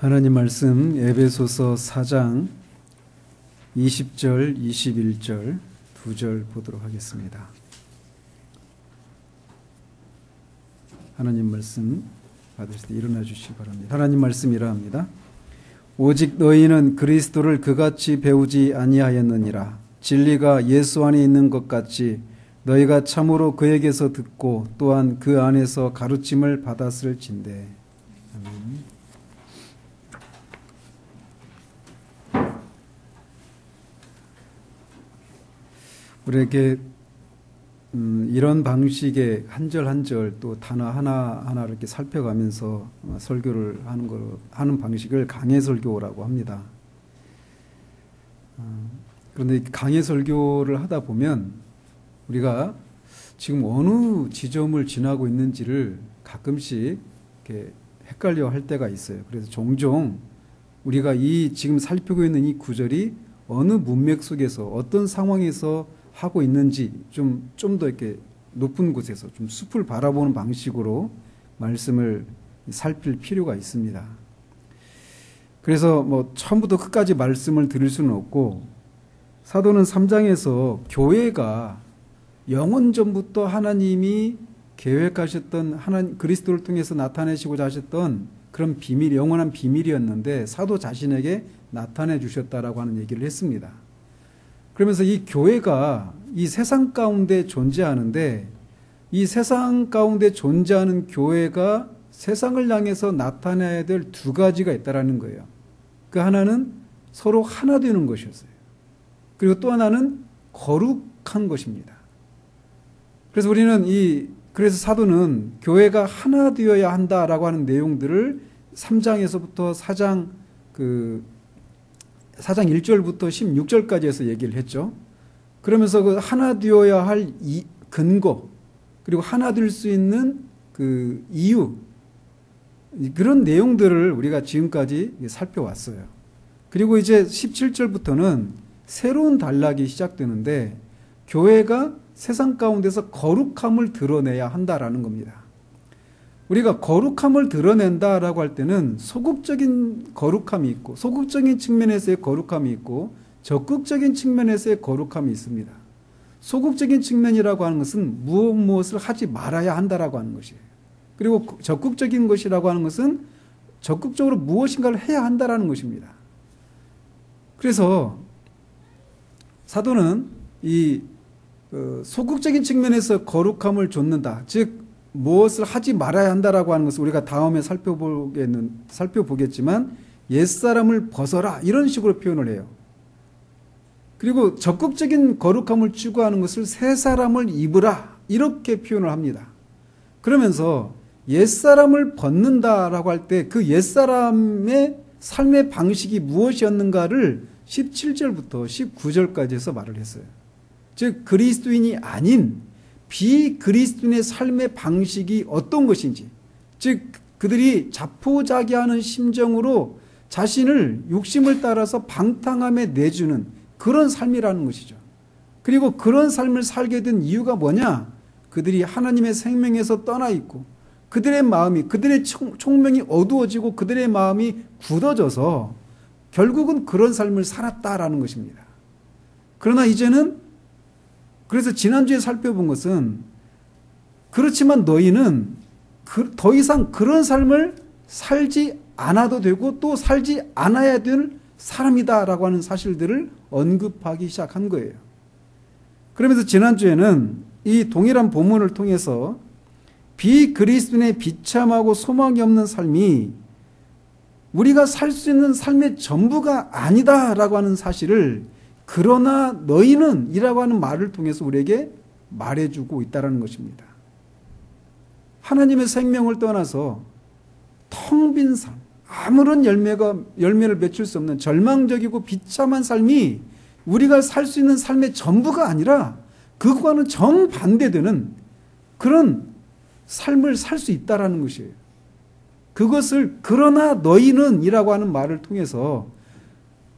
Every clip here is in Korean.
하나님 말씀 에베소서 4장 20절, 21절 두 절 보도록 하겠습니다. 하나님 말씀 받으실 때 일어나 주시기 바랍니다. 하나님 말씀이라 합니다. 오직 너희는 그리스도를 그같이 배우지 아니하였느니라. 진리가 예수 안에 있는 것 같이 너희가 참으로 그에게서 듣고 또한 그 안에서 가르침을 받았을진대. 아멘. 우리에게 이런 방식의 한 절 한 절 또 단어 하나 이렇게 살펴가면서 설교를 하는 방식을 강해 설교라고 합니다. 그런데 강해 설교를 하다 보면 우리가 지금 어느 지점을 지나고 있는지를 가끔씩 이렇게 헷갈려 할 때가 있어요. 그래서 종종 우리가 이 지금 살피고 있는 이 구절이 어느 문맥 속에서 어떤 상황에서 하고 있는지 좀 더 이렇게 높은 곳에서 좀 숲을 바라보는 방식으로 말씀을 살필 필요가 있습니다. 그래서 처음부터 끝까지 말씀을 드릴 수는 없고, 사도는 3장에서 교회가 영원전부터 하나님이 계획하셨던 하나님 그리스도를 통해서 나타내시고자 하셨던 그런 비밀, 영원한 비밀이었는데 사도 자신에게 나타내 주셨다라고 하는 얘기를 했습니다. 그러면서 이 교회가 이 세상 가운데 존재하는데, 이 세상 가운데 존재하는 교회가 세상을 향해서 나타내야 될 두 가지가 있다라는 거예요. 그 하나는 서로 하나 되는 것이었어요. 그리고 또 하나는 거룩한 것입니다. 그래서 우리는 그래서 사도는 교회가 하나 되어야 한다라고 하는 내용들을 3장에서부터 4장 1절부터 16절까지 해서 얘기를 했죠. 그러면서 그 하나 되어야 할 근거, 그리고 하나 될 수 있는 그 이유, 그런 내용들을 우리가 지금까지 살펴왔어요. 그리고 이제 17절부터는 새로운 단락이 시작되는데, 교회가 세상 가운데서 거룩함을 드러내야 한다라는 겁니다. 우리가 거룩함을 드러낸다라고 할 때는 소극적인 거룩함이 있고, 소극적인 측면에서의 거룩함이 있고, 적극적인 측면에서의 거룩함이 있습니다. 소극적인 측면이라고 하는 것은 무엇을 하지 말아야 한다라고 하는 것이에요. 그리고 적극적인 것이라고 하는 것은 적극적으로 무엇인가를 해야 한다라는 것입니다. 그래서 사도는 이 소극적인 측면에서 거룩함을 좇는다, 즉 무엇을 하지 말아야 한다라고 하는 것을 우리가 다음에 살펴보겠지만 옛사람을 벗어라, 이런 식으로 표현을 해요. 그리고 적극적인 거룩함을 추구하는 것을 새 사람을 입으라, 이렇게 표현을 합니다. 그러면서 옛사람을 벗는다라고 할 때 그 옛사람의 삶의 방식이 무엇이었는가를 17절부터 19절까지 해서 말을 했어요. 즉 그리스도인이 아닌 비그리스도인의 삶의 방식이 어떤 것인지, 즉 그들이 자포자기하는 심정으로 자신을 욕심을 따라서 방탕함에 내주는 그런 삶이라는 것이죠. 그리고 그런 삶을 살게 된 이유가 뭐냐? 그들이 하나님의 생명에서 떠나 있고, 그들의 마음이, 그들의 총명이 어두워지고 그들의 마음이 굳어져서 결국은 그런 삶을 살았다라는 것입니다. 그러나 이제는, 그래서 지난주에 살펴본 것은, 그렇지만 너희는 더 이상 그런 삶을 살지 않아도 되고 또 살지 않아야 될 사람이다라고 하는 사실들을 언급하기 시작한 거예요. 그러면서 지난주에는 이 동일한 본문을 통해서 비그리스도인의 비참하고 소망이 없는 삶이 우리가 살 수 있는 삶의 전부가 아니다라고 하는 사실을 그러나 너희는 이라고 하는 말을 통해서 우리에게 말해주고 있다는 것입니다. 하나님의 생명을 떠나서 텅 빈 삶, 아무런 열매를 맺을 수 없는 절망적이고 비참한 삶이 우리가 살 수 있는 삶의 전부가 아니라 그거와는 정반대되는 그런 삶을 살 수 있다라는 것이에요. 그것을 그러나 너희는 이라고 하는 말을 통해서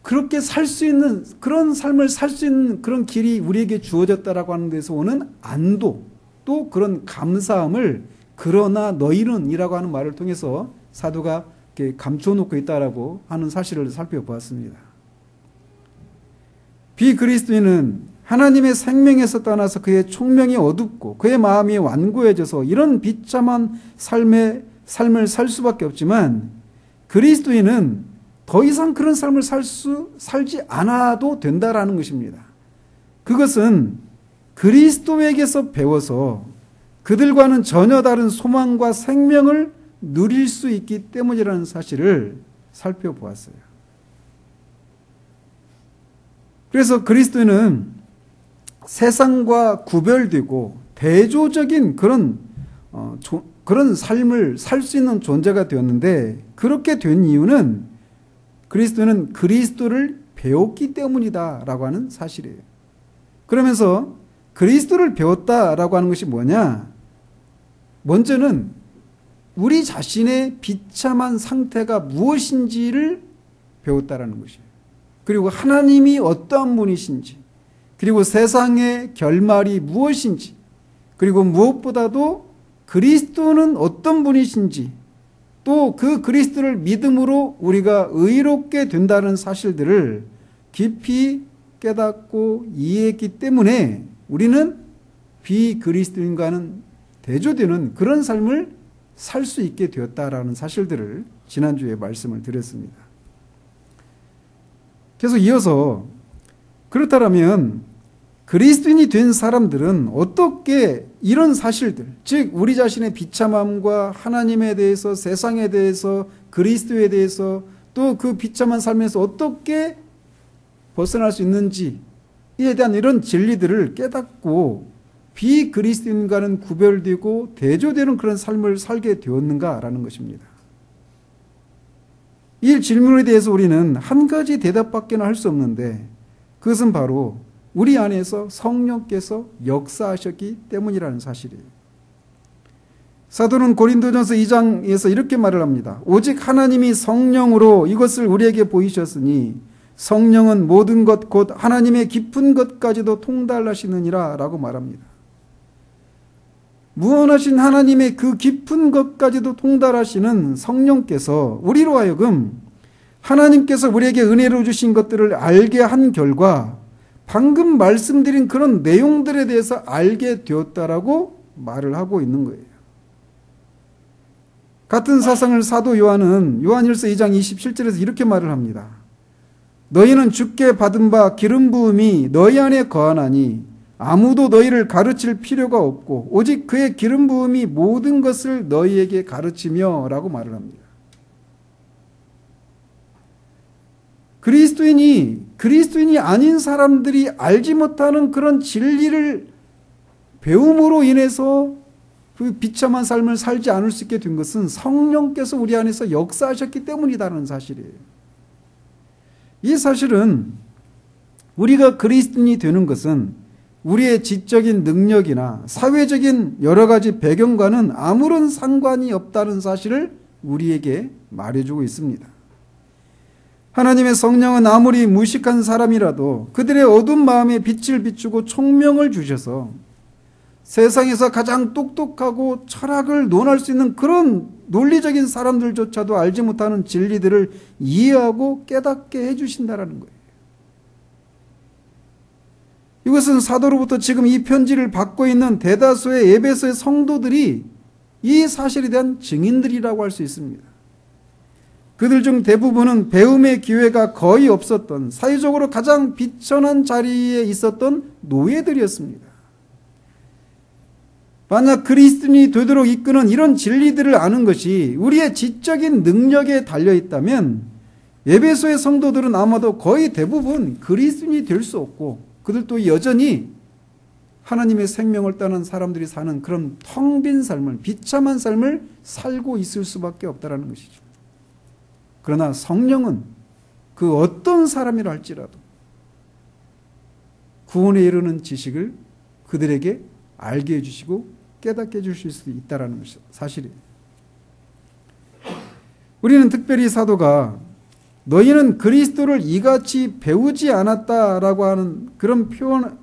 그렇게 살 수 있는, 그런 삶을 살 수 있는 그런 길이 우리에게 주어졌다라고 하는 데서 오는 안도, 또 그런 감사함을 그러나 너희는 이라고 하는 말을 통해서 사도가 이렇게 감춰놓고 있다라고 하는 사실을 살펴보았습니다. 비그리스도인은 하나님의 생명에서 떠나서 그의 총명이 어둡고 그의 마음이 완고해져서 이런 비참한 삶을 살 수밖에 없지만, 그리스도인은 더 이상 그런 삶을 살지 않아도 된다라는 것입니다. 그것은 그리스도에게서 배워서 그들과는 전혀 다른 소망과 생명을 누릴 수 있기 때문이라는 사실을 살펴보았어요. 그래서 그리스도인은 세상과 구별되고 대조적인 그런 삶을 살 수 있는 존재가 되었는데, 그렇게 된 이유는 그리스도는 그리스도를 배웠기 때문이다라고 하는 사실이에요. 그러면서 그리스도를 배웠다라고 하는 것이 뭐냐? 먼저는 우리 자신의 비참한 상태가 무엇인지를 배웠다라는 것이에요. 그리고 하나님이 어떠한 분이신지, 그리고 세상의 결말이 무엇인지, 그리고 무엇보다도 그리스도는 어떤 분이신지, 또 그 그리스도를 믿음으로 우리가 의롭게 된다는 사실들을 깊이 깨닫고 이해했기 때문에 우리는 비그리스도인과는 대조되는 그런 삶을 살 수 있게 되었다라는 사실들을 지난주에 말씀을 드렸습니다. 그래서 이어서, 그렇다면 그리스도인이 된 사람들은 어떻게 이런 사실들, 즉 우리 자신의 비참함과 하나님에 대해서, 세상에 대해서, 그리스도에 대해서, 또 그 비참한 삶에서 어떻게 벗어날 수 있는지에 대한 이런 진리들을 깨닫고 비그리스도인과는 구별되고 대조되는 그런 삶을 살게 되었는가라는 것입니다. 이 질문에 대해서 우리는 한 가지 대답밖에는 할 수 없는데, 그것은 바로 우리 안에서 성령께서 역사하셨기 때문이라는 사실이에요. 사도는 고린도전서 2장에서 이렇게 말을 합니다. 오직 하나님이 성령으로 이것을 우리에게 보이셨으니 성령은 모든 것 곧 하나님의 깊은 것까지도 통달하시느니라 라고 말합니다. 무한하신 하나님의 그 깊은 것까지도 통달하시는 성령께서 우리로 하여금 하나님께서 우리에게 은혜로 주신 것들을 알게 한 결과 방금 말씀드린 그런 내용들에 대해서 알게 되었다라고 말을 하고 있는 거예요. 같은 사상을 사도 요한은 요한일서 2장 27절에서 이렇게 말을 합니다. 너희는 주께 받은 바 기름 부음이 너희 안에 거하나니 아무도 너희를 가르칠 필요가 없고 오직 그의 기름 부음이 모든 것을 너희에게 가르치며 라고 말을 합니다. 그리스도인이 아닌 사람들이 알지 못하는 그런 진리를 배움으로 인해서 그 비참한 삶을 살지 않을 수 있게 된 것은 성령께서 우리 안에서 역사하셨기 때문이라는 사실이에요. 이 사실은 우리가 그리스도인이 되는 것은 우리의 지적인 능력이나 사회적인 여러 가지 배경과는 아무런 상관이 없다는 사실을 우리에게 말해주고 있습니다. 하나님의 성령은 아무리 무식한 사람이라도 그들의 어두운 마음에 빛을 비추고 총명을 주셔서 세상에서 가장 똑똑하고 철학을 논할 수 있는 그런 논리적인 사람들조차도 알지 못하는 진리들을 이해하고 깨닫게 해주신다는 거예요. 이것은 사도로부터 지금 이 편지를 받고 있는 대다수의 에베소의 성도들이 이 사실에 대한 증인들이라고 할 수 있습니다. 그들 중 대부분은 배움의 기회가 거의 없었던 사회적으로 가장 비천한 자리에 있었던 노예들이었습니다. 만약 그리스도인이 되도록 이끄는 이런 진리들을 아는 것이 우리의 지적인 능력에 달려있다면 에베소의 성도들은 아마도 거의 대부분 그리스도인이 될 수 없고 그들도 여전히 하나님의 생명을 떠난 사람들이 사는 그런 텅 빈 삶을, 비참한 삶을 살고 있을 수밖에 없다는 것이죠. 그러나 성령은 그 어떤 사람이라 할지라도 구원에 이르는 지식을 그들에게 알게 해주시고 깨닫게 해주실 수 있다는 것이 사실이에요. 우리는 특별히 사도가 너희는 그리스도를 이같이 배우지 않았다라고 하는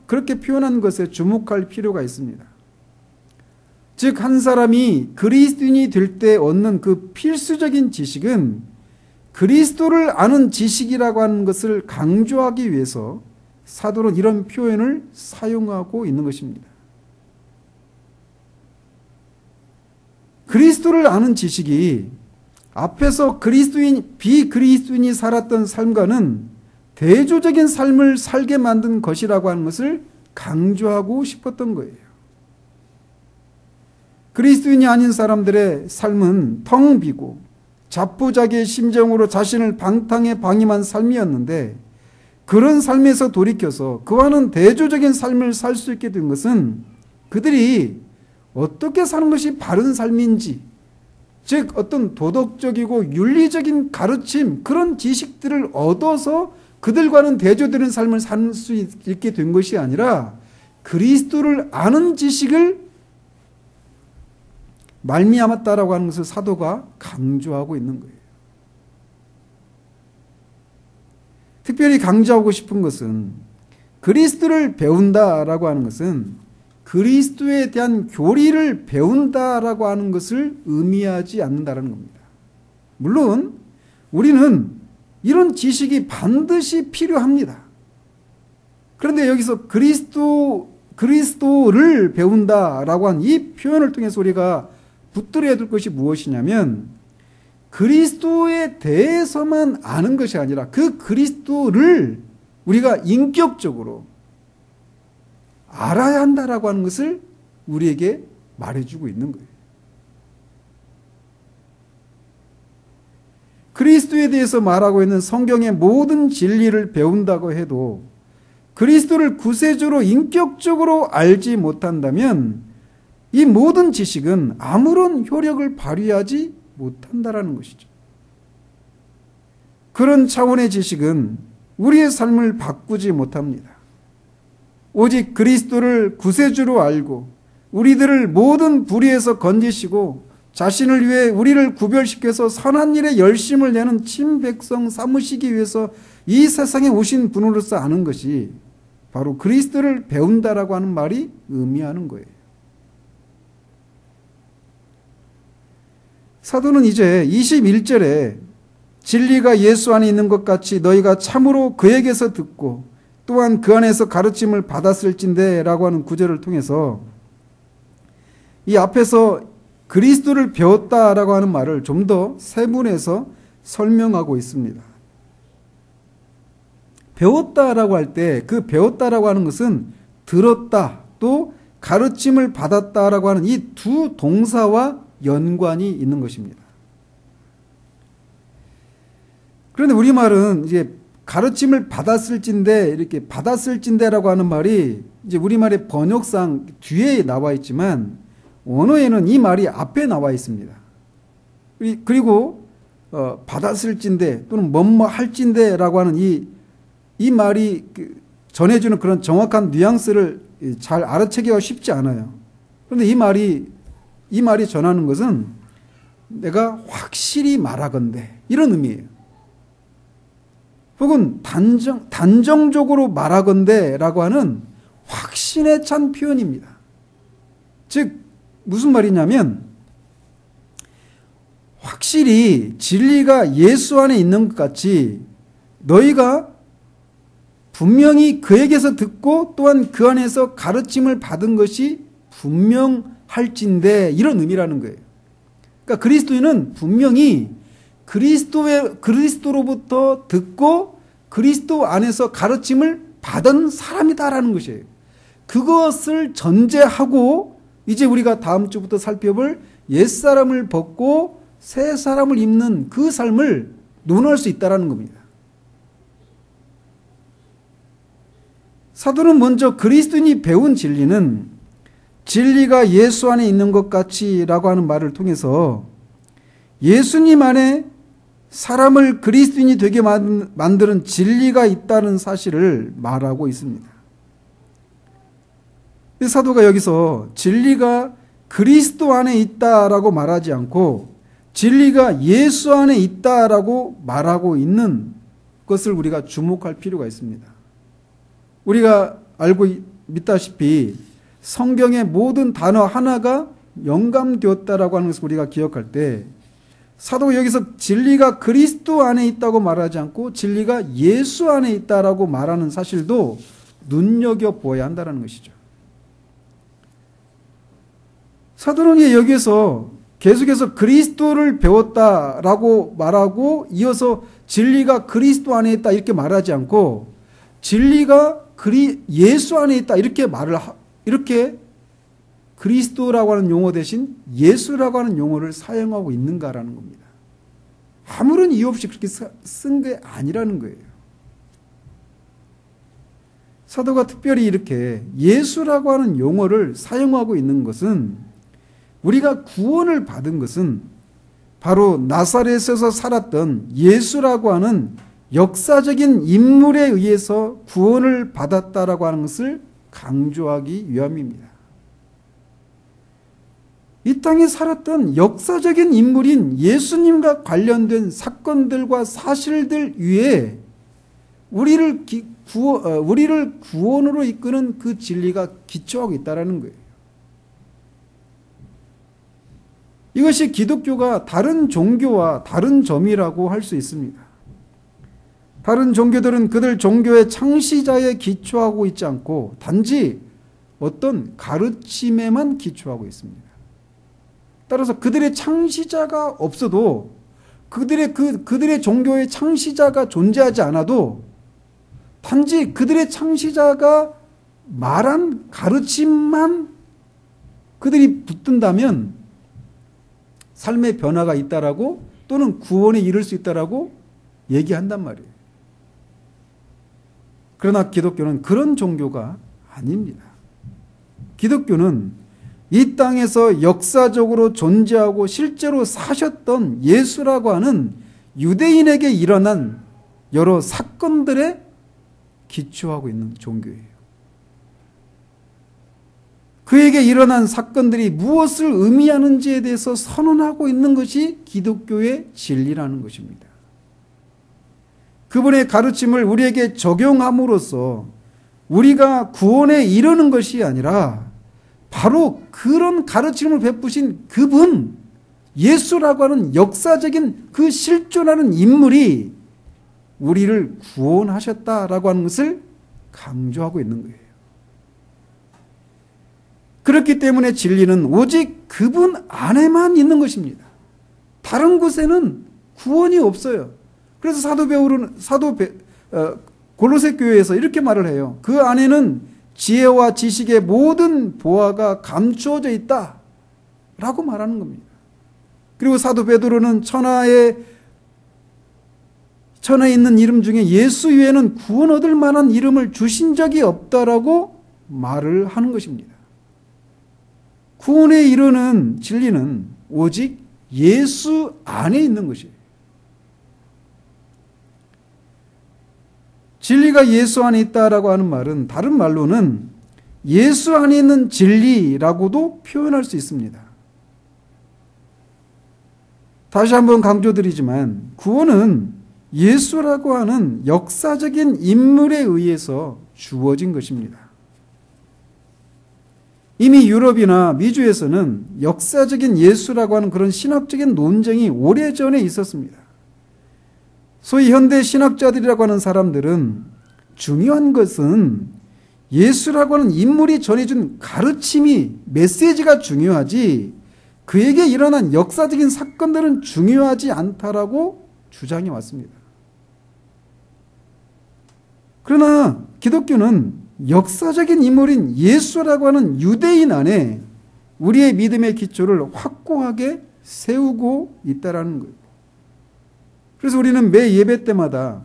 그렇게 표현한 것에 주목할 필요가 있습니다. 즉, 한 사람이 그리스도인이 될 때 얻는 그 필수적인 지식은 그리스도를 아는 지식이라고 하는 것을 강조하기 위해서 사도는 이런 표현을 사용하고 있는 것입니다. 그리스도를 아는 지식이 앞에서 비그리스도인이 살았던 삶과는 대조적인 삶을 살게 만든 것이라고 하는 것을 강조하고 싶었던 거예요. 그리스도인이 아닌 사람들의 삶은 텅 비고 자포자기의 심정으로 자신을 방탕에 방임한 삶이었는데, 그런 삶에서 돌이켜서 그와는 대조적인 삶을 살 수 있게 된 것은 그들이 어떻게 사는 것이 바른 삶인지, 즉 어떤 도덕적이고 윤리적인 가르침, 그런 지식들을 얻어서 그들과는 대조되는 삶을 살 수 있게 된 것이 아니라 그리스도를 아는 지식을 말미암았다라고 하는 것을 사도가 강조하고 있는 거예요. 특별히 강조하고 싶은 것은 그리스도를 배운다라고 하는 것은 그리스도에 대한 교리를 배운다라고 하는 것을 의미하지 않는다라는 겁니다. 물론 우리는 이런 지식이 반드시 필요합니다. 그런데 여기서 그리스도를 배운다라고 한 이 표현을 통해서 우리가 붙들어야 될 것이 무엇이냐면, 그리스도에 대해서만 아는 것이 아니라 그 그리스도를 우리가 인격적으로 알아야 한다라고 하는 것을 우리에게 말해주고 있는 거예요. 그리스도에 대해서 말하고 있는 성경의 모든 진리를 배운다고 해도 그리스도를 구세주로 인격적으로 알지 못한다면 이 모든 지식은 아무런 효력을 발휘하지 못한다라는 것이죠. 그런 차원의 지식은 우리의 삶을 바꾸지 못합니다. 오직 그리스도를 구세주로 알고 우리들을 모든 불의에서 건지시고 자신을 위해 우리를 구별시켜서 선한 일에 열심을 내는 친백성 삼으시기 위해서 이 세상에 오신 분으로서 아는 것이 바로 그리스도를 배운다라고 하는 말이 의미하는 거예요. 사도는 이제 21절에 진리가 예수 안에 있는 것 같이 너희가 참으로 그에게서 듣고 또한 그 안에서 가르침을 받았을진대 라고 하는 구절을 통해서 이 앞에서 그리스도를 배웠다라고 하는 말을 좀 더 세분해서 설명하고 있습니다. 배웠다라고 할 때 그 배웠다라고 하는 것은 들었다 또 가르침을 받았다라고 하는 이 두 동사와 연관이 있는 것입니다. 그런데 우리말은 이제 가르침을 받았을진대, 이렇게 받았을진대라고 하는 말이 이제 우리말의 번역상 뒤에 나와 있지만 원어에는 이 말이 앞에 나와 있습니다. 그리고 받았을진대 또는 뭐뭐 할진대라고 하는 이 말이 전해주는 그런 정확한 뉘앙스를 잘 알아채기가 쉽지 않아요. 그런데 이 말이 전하는 것은 내가 확실히 말하건대 이런 의미예요. 혹은 단정적으로 말하건대라고 하는 확신에 찬 표현입니다. 즉 무슨 말이냐면 확실히 진리가 예수 안에 있는 것 같이 너희가 분명히 그에게서 듣고 또한 그 안에서 가르침을 받은 것이 분명할진대 이런 의미라는 거예요. 그러니까 그리스도인은 분명히 그리스도로부터 듣고 그리스도 안에서 가르침을 받은 사람이다라는 것이에요. 그것을 전제하고 이제 우리가 다음 주부터 살펴볼 옛사람을 벗고 새 사람을 입는 그 삶을 논할 수 있다라는 겁니다. 사도는 먼저 그리스도인이 배운 진리는 진리가 예수 안에 있는 것 같이라고 하는 말을 통해서 예수님 안에 사람을 그리스도인이 되게 만드는 진리가 있다는 사실을 말하고 있습니다. 사도가 여기서 진리가 그리스도 안에 있다라고 말하지 않고 진리가 예수 안에 있다라고 말하고 있는 것을 우리가 주목할 필요가 있습니다. 우리가 알고 믿다시피 성경의 모든 단어 하나가 영감되었다라고 하는 것을 우리가 기억할 때 사도가 여기서 진리가 그리스도 안에 있다고 말하지 않고 진리가 예수 안에 있다라고 말하는 사실도 눈여겨보아야 한다는 것이죠. 사도는 여기에서 계속해서 그리스도를 배웠다라고 말하고 이어서 진리가 그리스도 안에 있다 이렇게 말하지 않고 진리가 예수 안에 있다 이렇게 그리스도라고 하는 용어 대신 예수라고 하는 용어를 사용하고 있는가라는 겁니다. 아무런 이유 없이 그렇게 쓴 게 아니라는 거예요. 사도가 특별히 이렇게 예수라고 하는 용어를 사용하고 있는 것은 우리가 구원을 받은 것은 바로 나사렛에서 살았던 예수라고 하는 역사적인 인물에 의해서 구원을 받았다라고 하는 것을 강조하기 위함입니다. 이 땅에 살았던 역사적인 인물인 예수님과 관련된 사건들과 사실들 위에 우리를 구원으로 이끄는 그 진리가 기초하고 있다는 거예요. 이것이 기독교가 다른 종교와 다른 점이라고 할 수 있습니다. 다른 종교들은 그들 종교의 창시자에 기초하고 있지 않고 단지 어떤 가르침에만 기초하고 있습니다. 따라서 그들의 창시자가 없어도 그들의 종교의 창시자가 존재하지 않아도 단지 그들의 창시자가 말한 가르침만 그들이 붙든다면 삶의 변화가 있다라고 또는 구원에 이를 수 있다라고 얘기한단 말이에요. 그러나 기독교는 그런 종교가 아닙니다. 기독교는 이 땅에서 역사적으로 존재하고 실제로 사셨던 예수라고 하는 유대인에게 일어난 여러 사건들에 기초하고 있는 종교예요. 그에게 일어난 사건들이 무엇을 의미하는지에 대해서 선언하고 있는 것이 기독교의 진리라는 것입니다. 그분의 가르침을 우리에게 적용함으로써 우리가 구원에 이르는 것이 아니라 바로 그런 가르침을 베푸신 그분, 예수라고 하는 역사적인 그 실존하는 인물이 우리를 구원하셨다라고 하는 것을 강조하고 있는 거예요. 그렇기 때문에 진리는 오직 그분 안에만 있는 것입니다. 다른 곳에는 구원이 없어요. 그래서 골로새 교회에서 이렇게 말을 해요. 그 안에는 지혜와 지식의 모든 보화가 감추어져 있다라고 말하는 겁니다. 그리고 사도 베드로는 천하에 있는 이름 중에 예수 외에는 구원 얻을 만한 이름을 주신 적이 없다라고 말을 하는 것입니다. 구원에 이르는 진리는 오직 예수 안에 있는 것이에요. 진리가 예수 안에 있다라고 하는 말은 다른 말로는 예수 안에 있는 진리라고도 표현할 수 있습니다. 다시 한번 강조드리지만 구원은 예수라고 하는 역사적인 인물에 의해서 주어진 것입니다. 이미 유럽이나 미주에서는 역사적인 예수라고 하는 그런 신학적인 논쟁이 오래전에 있었습니다. 소위 현대 신학자들이라고 하는 사람들은 중요한 것은 예수라고 하는 인물이 전해준 가르침이 메시지가 중요하지 그에게 일어난 역사적인 사건들은 중요하지 않다라고 주장해 왔습니다. 그러나 기독교는 역사적인 인물인 예수라고 하는 유대인 안에 우리의 믿음의 기초를 확고하게 세우고 있다라는 거예요. 그래서 우리는 매 예배 때마다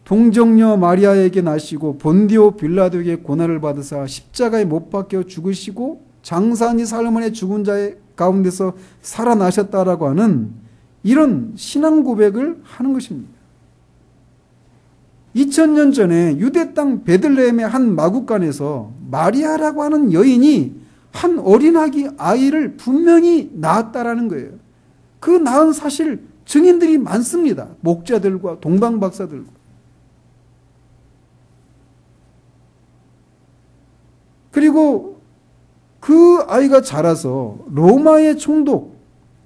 동정녀 마리아에게 나시고 본디오 빌라도에게 고난을 받으사 십자가에 못 박혀 죽으시고 장사니 살만의 죽은 자의 가운데서 살아나셨다라고 하는 이런 신앙 고백을 하는 것입니다. 2000년 전에 유대 땅 베들레헴의 한 마구간에서 마리아라고 하는 여인이 한 어린 아이를 분명히 낳았다라는 거예요. 그 낳은 사실 증인들이 많습니다. 목자들과 동방박사들과. 그리고 그 아이가 자라서 로마의 총독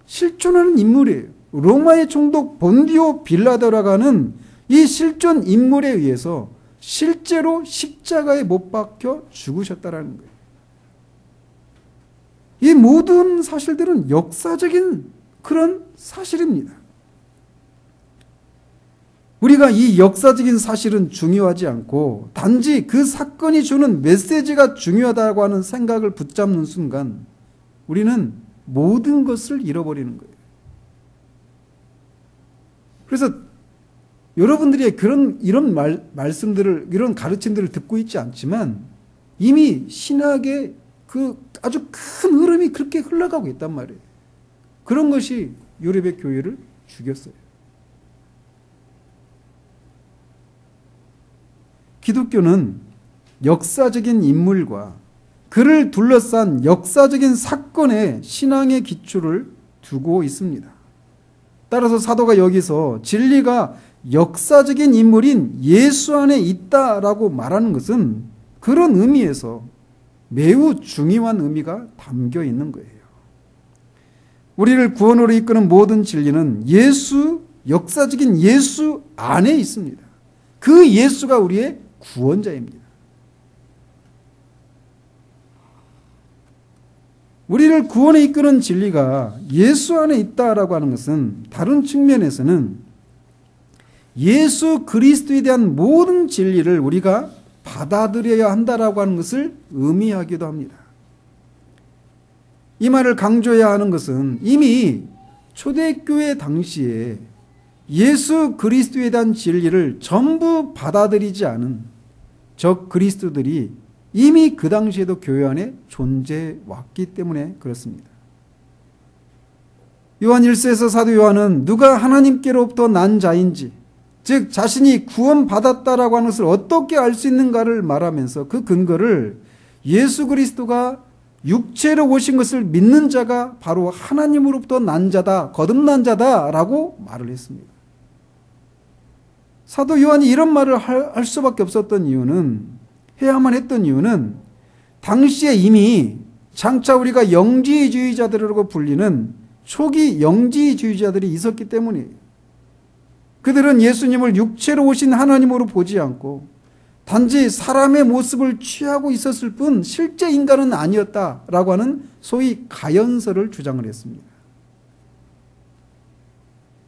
실존하는 인물이에요. 로마의 총독 본디오 빌라도라가는 이 실존 인물에 의해서 실제로 십자가에 못 박혀 죽으셨다라는 거예요. 이 모든 사실들은 역사적인 그런 사실입니다. 우리가 이 역사적인 사실은 중요하지 않고 단지 그 사건이 주는 메시지가 중요하다고 하는 생각을 붙잡는 순간 우리는 모든 것을 잃어버리는 거예요. 그래서 여러분들이 이런 말씀들을, 이런 가르침들을 듣고 있지 않지만 이미 신학의 그 아주 큰 흐름이 그렇게 흘러가고 있단 말이에요. 그런 것이 유럽의 교회를 죽였어요. 기독교는 역사적인 인물과 그를 둘러싼 역사적인 사건에 신앙의 기초를 두고 있습니다. 따라서 사도가 여기서 진리가 역사적인 인물인 예수 안에 있다라고 말하는 것은 그런 의미에서 매우 중요한 의미가 담겨 있는 거예요. 우리를 구원으로 이끄는 모든 진리는 역사적인 예수 안에 있습니다. 그 예수가 우리의 구원자입니다. 우리를 구원에 이끄는 진리가 예수 안에 있다라고 하는 것은 다른 측면에서는 예수 그리스도에 대한 모든 진리를 우리가 받아들여야 한다라고 하는 것을 의미하기도 합니다. 이 말을 강조해야 하는 것은 이미 초대교회 당시에 예수 그리스도에 대한 진리를 전부 받아들이지 않은 적 그리스도들이 이미 그 당시에도 교회 안에 존재해 왔기 때문에 그렇습니다. 요한 1서에서 사도 요한은 누가 하나님께로부터 난 자인지, 즉 자신이 구원받았다라고 하는 것을 어떻게 알 수 있는가를 말하면서 그 근거를 예수 그리스도가 육체로 오신 것을 믿는 자가 바로 하나님으로부터 난 자다, 거듭난 자다라고 말을 했습니다. 사도 요한이 이런 말을 할 수밖에 없었던 이유는, 해야만 했던 이유는 당시에 이미 장차 우리가 영지주의자들이라고 불리는 초기 영지주의자들이 있었기 때문이에요. 그들은 예수님을 육체로 오신 하나님으로 보지 않고 단지 사람의 모습을 취하고 있었을 뿐 실제 인간은 아니었다라고 하는 소위 가연설을 주장을 했습니다.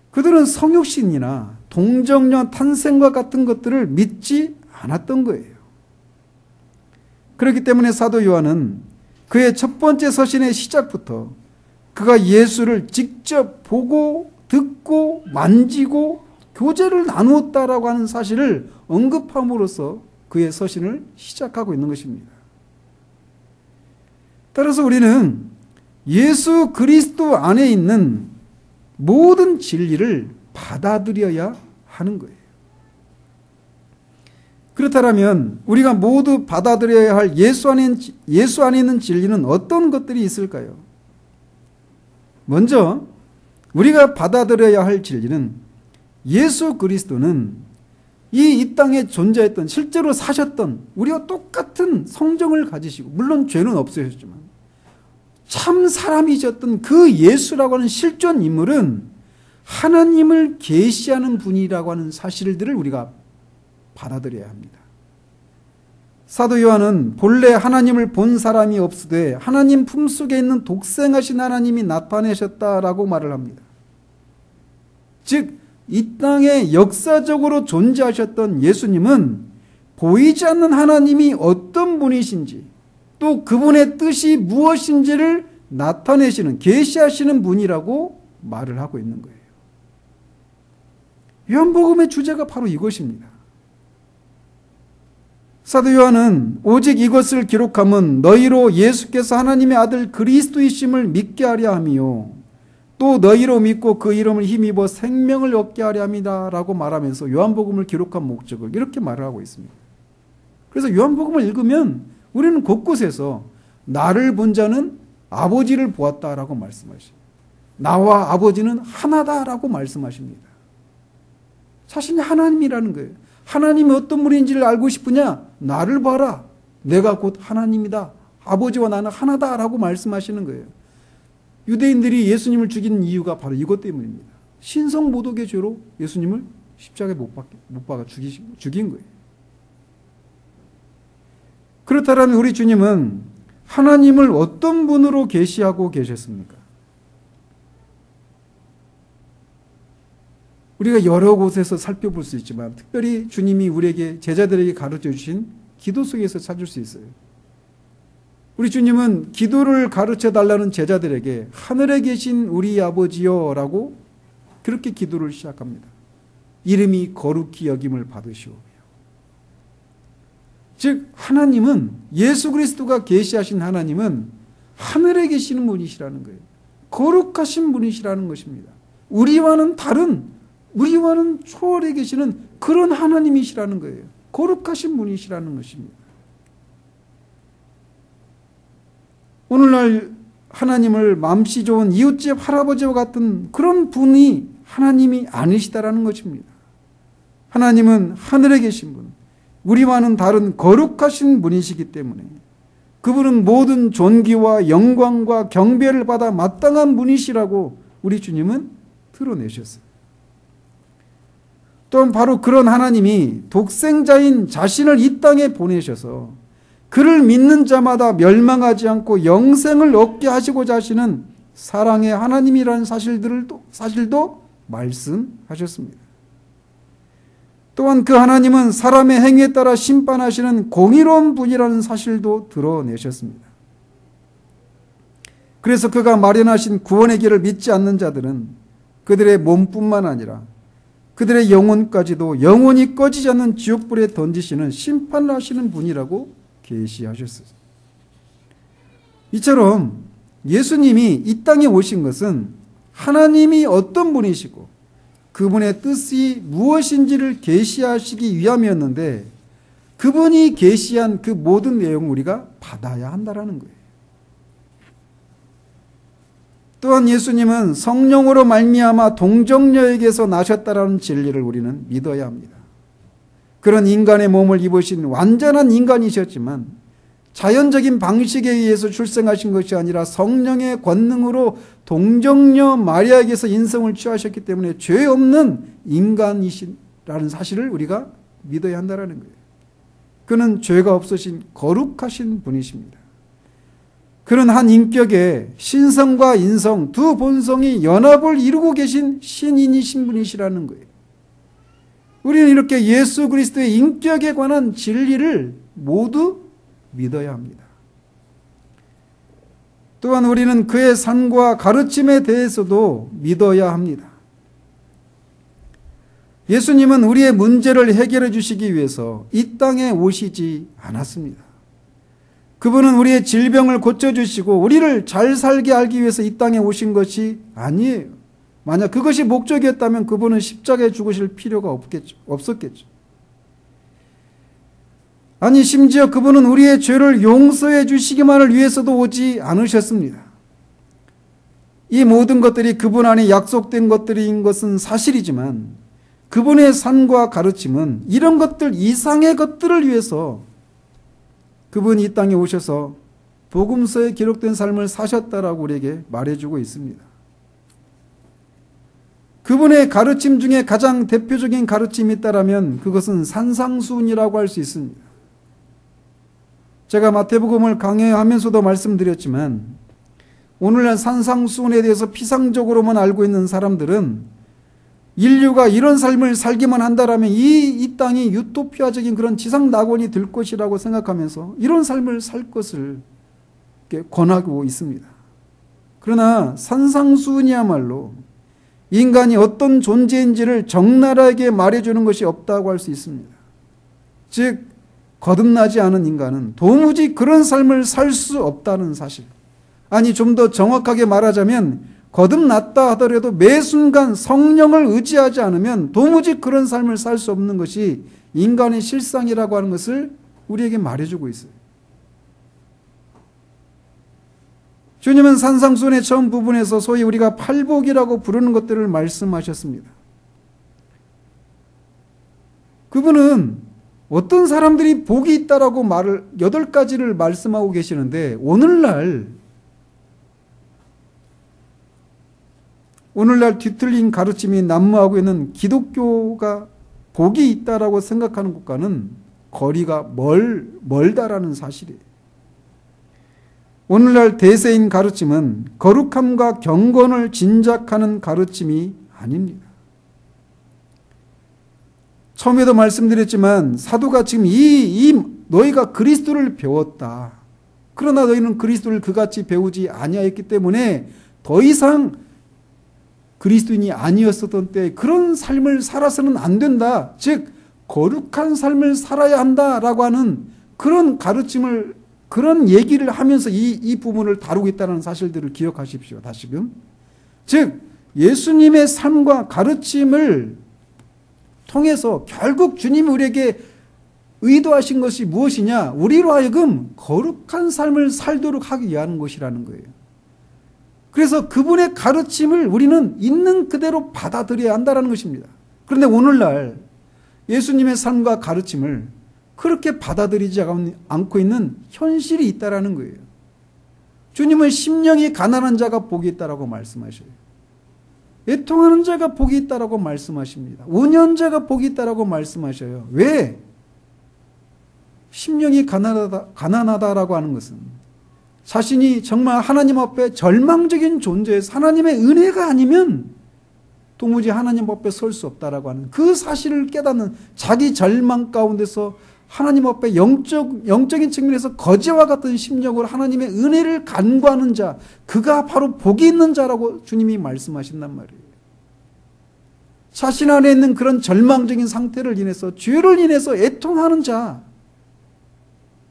그들은 성육신이나 동정녀 탄생과 같은 것들을 믿지 않았던 거예요. 그렇기 때문에 사도 요한은 그의 첫 번째 서신의 시작부터 그가 예수를 직접 보고 듣고 만지고 교제를 나누었다라고 하는 사실을 언급함으로써 그의 서신을 시작하고 있는 것입니다. 따라서 우리는 예수 그리스도 안에 있는 모든 진리를 받아들여야 하는 거예요. 그렇다면 우리가 모두 받아들여야 할 예수 안에 있는 진리는 어떤 것들이 있을까요? 먼저 우리가 받아들여야 할 진리는 예수 그리스도는 이 땅에 존재했던, 실제로 사셨던 우리와 똑같은 성정을 가지시고, 물론 죄는 없으셨지만 참 사람이셨던 그 예수라고 하는 실존 인물은 하나님을 계시하는 분이라고 하는 사실들을 우리가 받아들여야 합니다. 사도 요한은 본래 하나님을 본 사람이 없으되 하나님 품속에 있는 독생하신 하나님이 나타내셨다라고 말을 합니다. 즉 이 땅에 역사적으로 존재하셨던 예수님은 보이지 않는 하나님이 어떤 분이신지, 또 그분의 뜻이 무엇인지를 나타내시는, 계시하시는 분이라고 말을 하고 있는 거예요. 요한복음의 주제가 바로 이것입니다. 사도 요한은 오직 이것을 기록함은 너희로 예수께서 하나님의 아들 그리스도이심을 믿게 하려 함이요 또 너희로 믿고 그 이름을 힘입어 생명을 얻게 하려 함이다라고 말하면서 요한복음을 기록한 목적을 이렇게 말을 하고 있습니다. 그래서 요한복음을 읽으면 우리는 곳곳에서 나를 본 자는 아버지를 보았다라고 말씀하십니다. 나와 아버지는 하나다라고 말씀하십니다. 자신이 하나님이라는 거예요. 하나님이 어떤 분인지를 알고 싶으냐? 나를 봐라. 내가 곧 하나님이다. 아버지와 나는 하나다라고 말씀하시는 거예요. 유대인들이 예수님을 죽인 이유가 바로 이것 때문입니다. 신성모독의 죄로 예수님을 십자가에 못 박아 죽인 거예요. 그렇다면 우리 주님은 하나님을 어떤 분으로 계시하고 계셨습니까? 우리가 여러 곳에서 살펴볼 수 있지만 특별히 주님이 우리에게 제자들에게 가르쳐 주신 기도 속에서 찾을 수 있어요. 우리 주님은 기도를 가르쳐 달라는 제자들에게 하늘에 계신 우리 아버지여 라고 그렇게 기도를 시작합니다. 이름이 거룩히 여김을 받으시오며. 즉 하나님은, 예수 그리스도가 계시하신 하나님은 하늘에 계시는 분이시라는 거예요. 거룩하신 분이시라는 것입니다. 우리와는 초월해 계시는 그런 하나님이시라는 거예요. 거룩하신 분이시라는 것입니다. 오늘날 하나님을 맘씨 좋은 이웃집 할아버지와 같은 그런 분이 하나님이 아니시다라는 것입니다. 하나님은 하늘에 계신 분, 우리와는 다른 거룩하신 분이시기 때문에 그분은 모든 존귀와 영광과 경배를 받아 마땅한 분이시라고 우리 주님은 드러내셨어요. 또한 바로 그런 하나님이 독생자인 자신을 이 땅에 보내셔서 그를 믿는 자마다 멸망하지 않고 영생을 얻게 하시고자 하시는 사랑의 하나님이라는 사실도 말씀하셨습니다. 또한 그 하나님은 사람의 행위에 따라 심판하시는 공의로운 분이라는 사실도 드러내셨습니다. 그래서 그가 마련하신 구원의 길을 믿지 않는 자들은 그들의 몸뿐만 아니라 그들의 영혼까지도 영원히 꺼지지 않는 지옥불에 던지시는 심판을 하시는 분이라고 계시하셨어요. 이처럼 예수님이 이 땅에 오신 것은 하나님이 어떤 분이시고 그분의 뜻이 무엇인지를 계시하시기 위함이었는데 그분이 계시한 그 모든 내용을 우리가 받아야 한다는 거예요. 또한 예수님은 성령으로 말미암아 동정녀에게서 나셨다라는 진리를 우리는 믿어야 합니다. 그런 인간의 몸을 입으신 완전한 인간이셨지만 자연적인 방식에 의해서 출생하신 것이 아니라 성령의 권능으로 동정녀 마리아에게서 인성을 취하셨기 때문에 죄 없는 인간이시라는 사실을 우리가 믿어야 한다는 거예요. 그는 죄가 없으신 거룩하신 분이십니다. 그런 한 인격에 신성과 인성 두 본성이 연합을 이루고 계신 신인이신 분이시라는 거예요. 우리는 이렇게 예수 그리스도의 인격에 관한 진리를 모두 믿어야 합니다. 또한 우리는 그의 삶과 가르침에 대해서도 믿어야 합니다. 예수님은 우리의 문제를 해결해 주시기 위해서 이 땅에 오시지 않았습니다. 그분은 우리의 질병을 고쳐주시고 우리를 잘 살게 하기 위해서 이 땅에 오신 것이 아니에요. 만약 그것이 목적이었다면 그분은 십자가에 죽으실 필요가 없었겠죠. 아니 심지어 그분은 우리의 죄를 용서해 주시기만을 위해서도 오지 않으셨습니다. 이 모든 것들이 그분 안에 약속된 것들인 것은 사실이지만 그분의 삶과 가르침은 이런 것들 이상의 것들을 위해서 그분이 이 땅에 오셔서 복음서에 기록된 삶을 사셨다라고 우리에게 말해주고 있습니다. 그분의 가르침 중에 가장 대표적인 가르침이 있다라면 그것은 산상수훈이라고 할 수 있습니다. 제가 마태복음을 강해하면서도 말씀드렸지만 오늘날 산상수훈에 대해서 피상적으로만 알고 있는 사람들은 인류가 이런 삶을 살기만 한다라면 이 땅이 유토피아적인 그런 지상 낙원이 될 것이라고 생각하면서 이런 삶을 살 것을 권하고 있습니다. 그러나 산상수훈이야말로 인간이 어떤 존재인지를 적나라하게 말해주는 것이 없다고 할 수 있습니다. 즉 거듭나지 않은 인간은 도무지 그런 삶을 살 수 없다는 사실. 아니 좀 더 정확하게 말하자면 거듭났다 하더라도 매 순간 성령을 의지하지 않으면 도무지 그런 삶을 살 수 없는 것이 인간의 실상이라고 하는 것을 우리에게 말해주고 있어요. 주님은 산상수훈의 처음 부분에서 소위 우리가 팔복이라고 부르는 것들을 말씀하셨습니다. 그분은 어떤 사람들이 복이 있다라고 8가지를 말씀하고 계시는데 오늘날 오늘날 뒤틀린 가르침이 난무하고 있는 기독교가 복이 있다라고 생각하는 것과는 거리가 멀다라는 사실이에요. 오늘날 대세인 가르침은 거룩함과 경건을 진작하는 가르침이 아닙니다. 처음에도 말씀드렸지만 사도가 지금 너희가 그리스도를 배웠다. 그러나 너희는 그리스도를 그같이 배우지 아니하였기 때문에 더 이상 그리스도인이 아니었었던 때 그런 삶을 살아서는 안 된다. 즉 거룩한 삶을 살아야 한다라고 하는 그런 가르침을, 그런 얘기를 하면서 이 부분을 다루고 있다는 사실들을 기억하십시오. 다시금. 즉 예수님의 삶과 가르침을 통해서 결국 주님이 우리에게 의도하신 것이 무엇이냐? 우리로 하여금 거룩한 삶을 살도록 하기 위한 것이라는 거예요. 그래서 그분의 가르침을 우리는 있는 그대로 받아들여야 한다는 것입니다. 그런데 오늘날 예수님의 삶과 가르침을 그렇게 받아들이지 않고 있는 현실이 있다는 거예요. 주님은 심령이 가난한 자가 복이 있다라고 말씀하셔요. 애통하는 자가 복이 있다라고 말씀하십니다. 온연자가 복이 있다라고 말씀하셔요. 왜? 심령이 가난하다라고 하는 것은 자신이 정말 하나님 앞에 절망적인 존재에서 하나님의 은혜가 아니면 도무지 하나님 앞에 설 수 없다라고 하는 그 사실을 깨닫는, 자기 절망 가운데서 하나님 앞에 영적인 측면에서 거지와 같은 심령으로 하나님의 은혜를 간구하는 자, 그가 바로 복이 있는 자라고 주님이 말씀하신단 말이에요. 자신 안에 있는 그런 절망적인 상태를 인해서, 죄를 인해서 애통하는 자,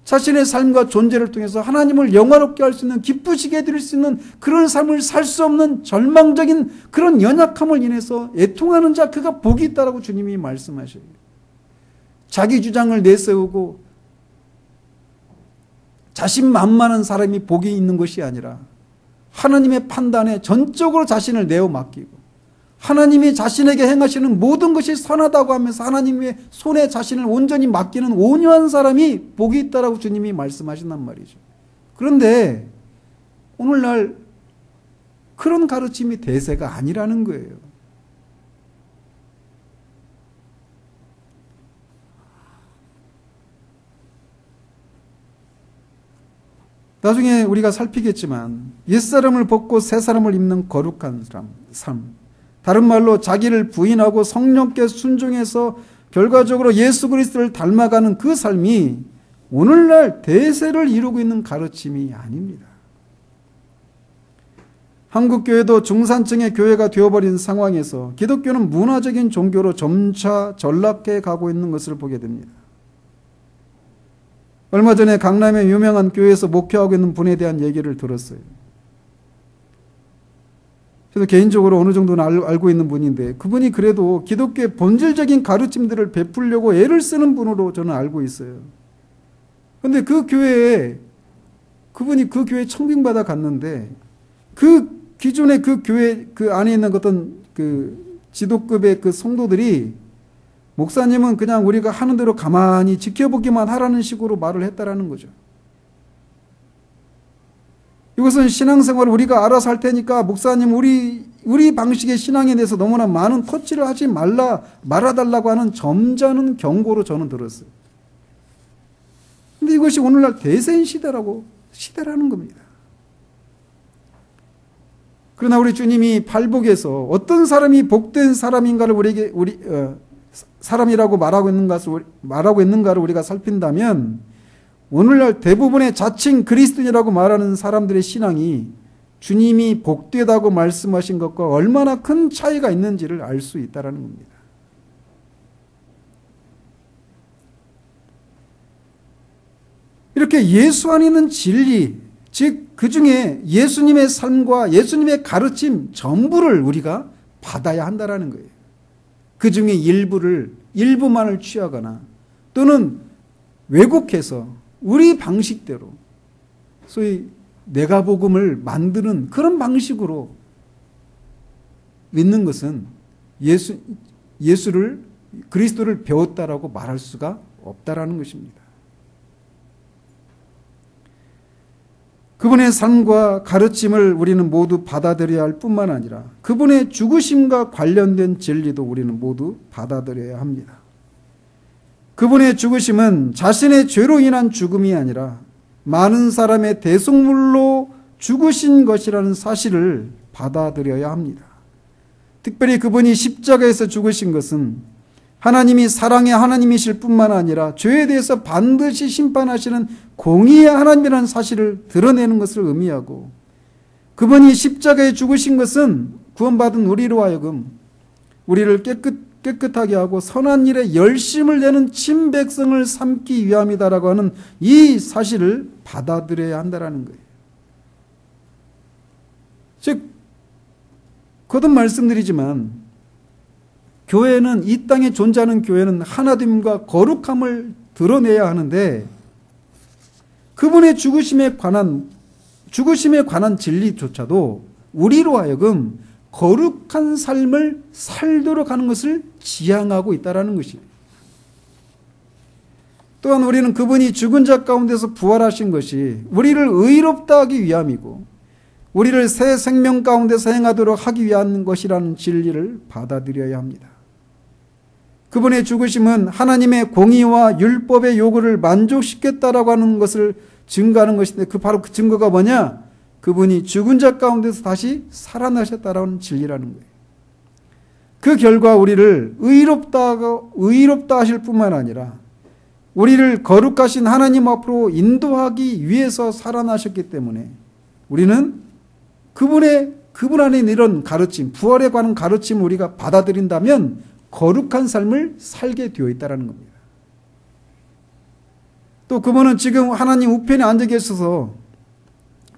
자신의 삶과 존재를 통해서 하나님을 영화롭게 할 수 있는, 기쁘시게 해드릴 수 있는 그런 삶을 살 수 없는 절망적인 그런 연약함을 인해서 애통하는 자, 그가 복이 있다라고 주님이 말씀하셔요. 자기 주장을 내세우고 자신만만한 사람이 복이 있는 것이 아니라 하나님의 판단에 전적으로 자신을 내어 맡기고 하나님이 자신에게 행하시는 모든 것이 선하다고 하면서 하나님의 손에 자신을 온전히 맡기는 온유한 사람이 복이 있다라고 주님이 말씀하신단 말이죠. 그런데 오늘날 그런 가르침이 대세가 아니라는 거예요. 나중에 우리가 살피겠지만 옛사람을 벗고 새사람을 입는 거룩한 삶, 다른 말로 자기를 부인하고 성령께 순종해서 결과적으로 예수 그리스도를 닮아가는 그 삶이 오늘날 대세를 이루고 있는 가르침이 아닙니다. 한국교회도 중산층의 교회가 되어버린 상황에서 기독교는 문화적인 종교로 점차 전락해 가고 있는 것을 보게 됩니다. 얼마 전에 강남의 유명한 교회에서 목회하고 있는 분에 대한 얘기를 들었어요. 저도 개인적으로 어느 정도는 알고 있는 분인데 그분이 그래도 기독교의 본질적인 가르침들을 베풀려고 애를 쓰는 분으로 저는 알고 있어요. 그런데 그 교회에 그분이 그 교회에 청빙받아 갔는데 그 기존의 그 교회 그 안에 있는 어떤 그 지도급의 그 성도들이 목사님은 그냥 우리가 하는 대로 가만히 지켜보기만 하라는 식으로 말을 했다라는 거죠. 이것은 신앙생활을 우리가 알아서 할 테니까 목사님 우리 방식의 신앙에 대해서 너무나 많은 터치를 하지 말아달라고 하는 점잖은 경고로 저는 들었어요. 근데 이것이 오늘날 대세인 시대라는 겁니다. 그러나 우리 주님이 팔복에서 어떤 사람이 복된 사람인가를 사람이라고 말하고 있는가를 우리가 살핀다면 오늘날 대부분의 자칭 그리스도인이라고 말하는 사람들의 신앙이 주님이 복되다고 말씀하신 것과 얼마나 큰 차이가 있는지를 알 수 있다는 겁니다. 이렇게 예수 안에 있는 진리, 즉 그 중에 예수님의 삶과 예수님의 가르침 전부를 우리가 받아야 한다는 거예요. 그 중에 일부만을 취하거나 또는 왜곡해서 우리 방식대로 소위 내가 복음을 만드는 그런 방식으로 믿는 것은 예수를 그리스도를 배웠다라고 말할 수가 없다라는 것입니다. 그분의 삶과 가르침을 우리는 모두 받아들여야 할 뿐만 아니라 그분의 죽으심과 관련된 진리도 우리는 모두 받아들여야 합니다. 그분의 죽으심은 자신의 죄로 인한 죽음이 아니라 많은 사람의 대속물로 죽으신 것이라는 사실을 받아들여야 합니다. 특별히 그분이 십자가에서 죽으신 것은 하나님이 사랑의 하나님이실 뿐만 아니라 죄에 대해서 반드시 심판하시는 공의의 하나님이라는 사실을 드러내는 것을 의미하고, 그분이 십자가에 죽으신 것은 구원받은 우리로 하여금 우리를 깨끗하게 하고 선한 일에 열심을 내는 친백성을 삼기 위함이다라고 하는 이 사실을 받아들여야 한다는 거예요. 즉, 거듭 말씀드리지만 교회는, 이 땅에 존재하는 교회는 하나됨과 거룩함을 드러내야 하는데, 그분의 죽으심에 관한 진리조차도 우리로 하여금 거룩한 삶을 살도록 하는 것을 지향하고 있다는 것이에요. 또한 우리는 그분이 죽은 자 가운데서 부활하신 것이 우리를 의롭다 하기 위함이고 우리를 새 생명 가운데서 행하도록 하기 위한 것이라는 진리를 받아들여야 합니다. 그분의 죽으심은 하나님의 공의와 율법의 요구를 만족시켰다라고 하는 것을 증거하는 것인데, 바로 그 증거가 뭐냐? 그분이 죽은 자 가운데서 다시 살아나셨다라는 진리라는 거예요. 그 결과 우리를 의롭다 하실 뿐만 아니라 우리를 거룩하신 하나님 앞으로 인도하기 위해서 살아나셨기 때문에 우리는 그분 안에 있는 이런 가르침, 부활에 관한 가르침을 우리가 받아들인다면 거룩한 삶을 살게 되어 있다는 겁니다. 또 그분은 지금 하나님 우편에 앉아 계셔서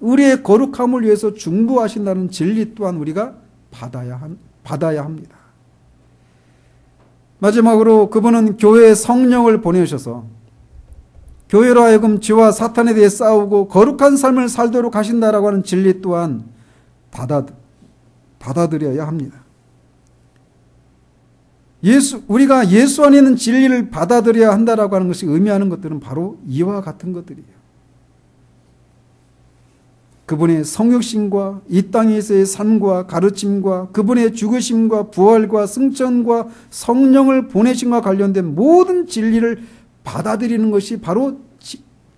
우리의 거룩함을 위해서 중보하신다는 진리 또한 우리가 받아야 합니다. 마지막으로 그분은 교회에 성령을 보내셔서 교회로 하여금 죄와 사탄에 대해 싸우고 거룩한 삶을 살도록 하신다라고 하는 진리 또한 받아들여야 합니다. 우리가 예수 안에 있는 진리를 받아들여야 한다라고 하는 것이 의미하는 것들은 바로 이와 같은 것들이에요. 그분의 성육신과 이 땅에서의 삶과 가르침과 그분의 죽으심과 부활과 승천과 성령을 보내심과 관련된 모든 진리를 받아들이는 것이 바로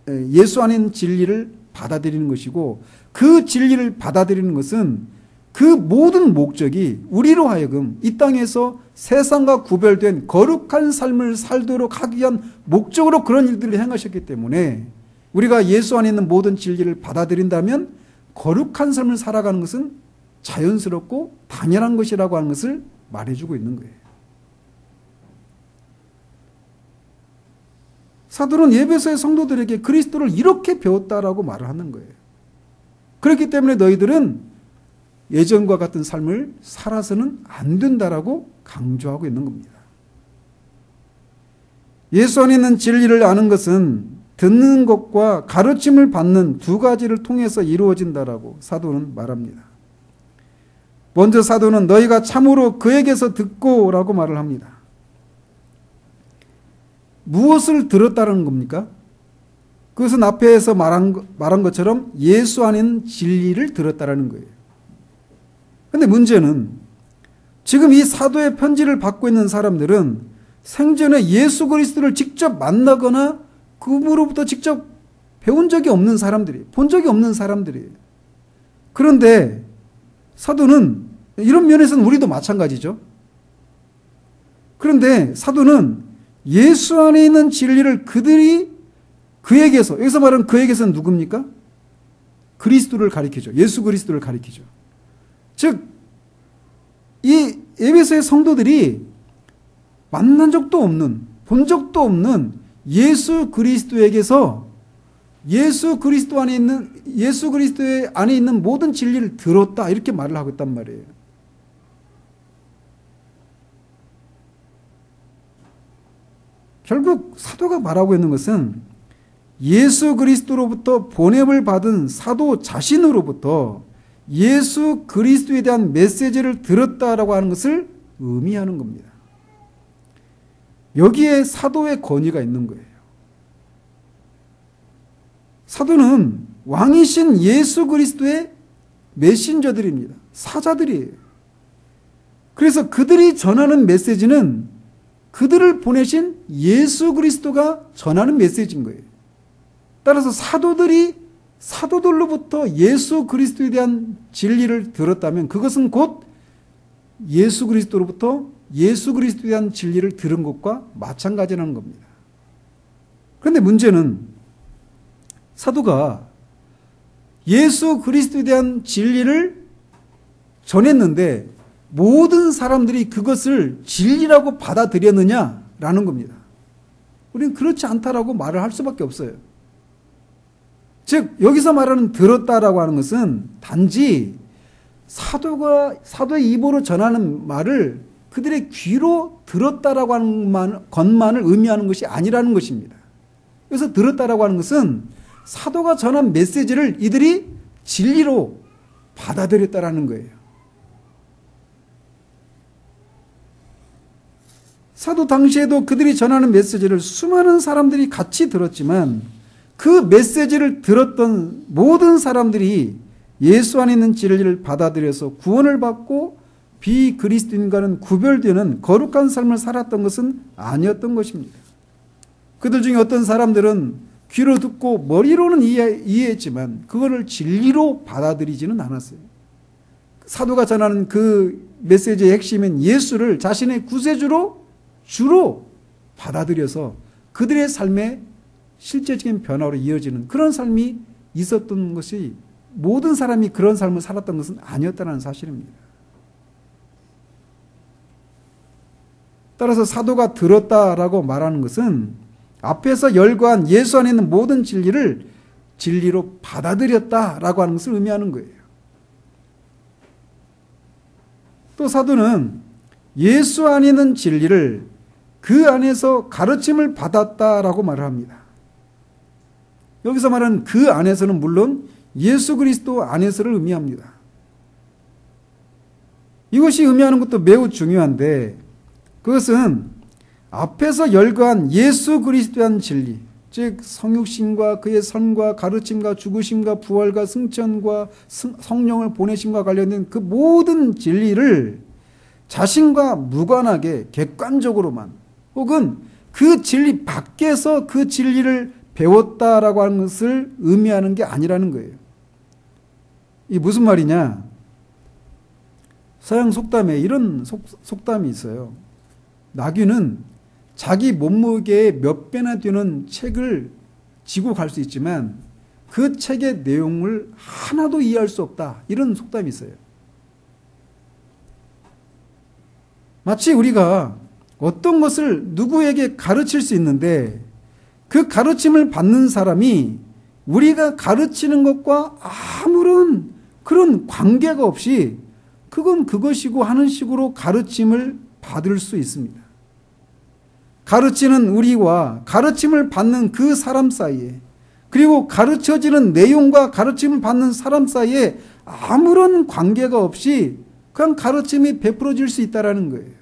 예수 안에 있는 진리를 받아들이는 것이고, 그 진리를 받아들이는 것은 그 모든 목적이 우리로 하여금 이 땅에서 세상과 구별된 거룩한 삶을 살도록 하기 위한 목적으로 그런 일들을 행하셨기 때문에 우리가 예수 안에 있는 모든 진리를 받아들인다면 거룩한 삶을 살아가는 것은 자연스럽고 당연한 것이라고 하는 것을 말해주고 있는 거예요. 사도는 에베소의 성도들에게 그리스도를 이렇게 배웠다라고 말을 하는 거예요. 그렇기 때문에 너희들은 예전과 같은 삶을 살아서는 안 된다라고 강조하고 있는 겁니다. 예수 안에 있는 진리를 아는 것은 듣는 것과 가르침을 받는 두 가지를 통해서 이루어진다라고 사도는 말합니다. 먼저 사도는 너희가 참으로 그에게서 듣고라고 말을 합니다. 무엇을 들었다는 겁니까? 그것은 앞에서 말한 것처럼 예수 안에 있는 진리를 들었다라는 거예요. 그런데 문제는 지금 이 사도의 편지를 받고 있는 사람들은 생전에 예수 그리스도를 직접 만나거나 그분으로부터 직접 배운 적이 없는 사람들이에요. 본 적이 없는 사람들이에요. 그런데 사도는 이런 면에서는 우리도 마찬가지죠. 그런데 사도는 예수 안에 있는 진리를 그에게서, 여기서 말하는 그에게서는 누굽니까? 그리스도를 가리키죠. 예수 그리스도를 가리키죠. 즉, 이 에베소의 성도들이 만난 적도 없는, 본 적도 없는 예수 그리스도에게서 예수 그리스도의 안에 있는 모든 진리를 들었다, 이렇게 말을 하고 있단 말이에요. 결국 사도가 말하고 있는 것은 예수 그리스도로부터 보냄을 받은 사도 자신으로부터 예수 그리스도에 대한 메시지를 들었다라고 하는 것을 의미하는 겁니다. 여기에 사도의 권위가 있는 거예요. 사도는 왕이신 예수 그리스도의 메신저들입니다. 사자들이에요. 그래서 그들이 전하는 메시지는 그들을 보내신 예수 그리스도가 전하는 메시지인 거예요. 따라서 사도들로부터 예수 그리스도에 대한 진리를 들었다면 그것은 곧 예수 그리스도로부터 예수 그리스도에 대한 진리를 들은 것과 마찬가지라는 겁니다. 그런데 문제는 사도가 예수 그리스도에 대한 진리를 전했는데 모든 사람들이 그것을 진리라고 받아들였느냐라는 겁니다. 우리는 그렇지 않다라고 말을 할 수밖에 없어요. 즉 여기서 말하는 들었다라고 하는 것은 단지 사도의 입으로 전하는 말을 그들의 귀로 들었다라고 하는 것만을 의미하는 것이 아니라는 것입니다. 그래서 들었다라고 하는 것은 사도가 전한 메시지를 이들이 진리로 받아들였다라는 거예요. 사도 당시에도 그들이 전하는 메시지를 수많은 사람들이 같이 들었지만 그 메시지를 들었던 모든 사람들이 예수 안에 있는 진리를 받아들여서 구원을 받고 비그리스도인과는 구별되는 거룩한 삶을 살았던 것은 아니었던 것입니다. 그들 중에 어떤 사람들은 귀로 듣고 머리로는 이해했지만 그거를 진리로 받아들이지는 않았어요. 사도가 전하는 그 메시지의 핵심인 예수를 자신의 구세주로 주로 받아들여서 그들의 삶에 실제적인 변화로 이어지는 그런 삶이 있었던 것이 모든 사람이 그런 삶을 살았던 것은 아니었다는 사실입니다. 따라서 사도가 들었다라고 말하는 것은 앞에서 열거한 예수 안에 있는 모든 진리를 진리로 받아들였다라고 하는 것을 의미하는 거예요. 또 사도는 예수 안에 있는 진리를 그 안에서 가르침을 받았다라고 말을 합니다. 여기서 말하는 그 안에서는 물론 예수 그리스도 안에서를 의미합니다. 이것이 의미하는 것도 매우 중요한데 그것은 앞에서 열거한 예수 그리스도에 대한 진리, 즉 성육신과 그의 삶과 가르침과 죽으심과 부활과 승천과 성령을 보내심과 관련된 그 모든 진리를 자신과 무관하게 객관적으로만 혹은 그 진리 밖에서 그 진리를 배웠다라고 하는 것을 의미하는 게 아니라는 거예요. 이게 무슨 말이냐? 서양 속담에 이런 속담이 있어요. 나귀는 자기 몸무게의 몇 배나 되는 책을 지고 갈 수 있지만 그 책의 내용을 하나도 이해할 수 없다. 이런 속담이 있어요. 마치 우리가 어떤 것을 누구에게 가르칠 수 있는데 그 가르침을 받는 사람이 우리가 가르치는 것과 아무런 그런 관계가 없이 그건 그것이고 하는 식으로 가르침을 받을 수 있습니다. 가르치는 우리와 가르침을 받는 그 사람 사이에 그리고 가르쳐지는 내용과 가르침을 받는 사람 사이에 아무런 관계가 없이 그냥 가르침이 베풀어질 수 있다는 거예요.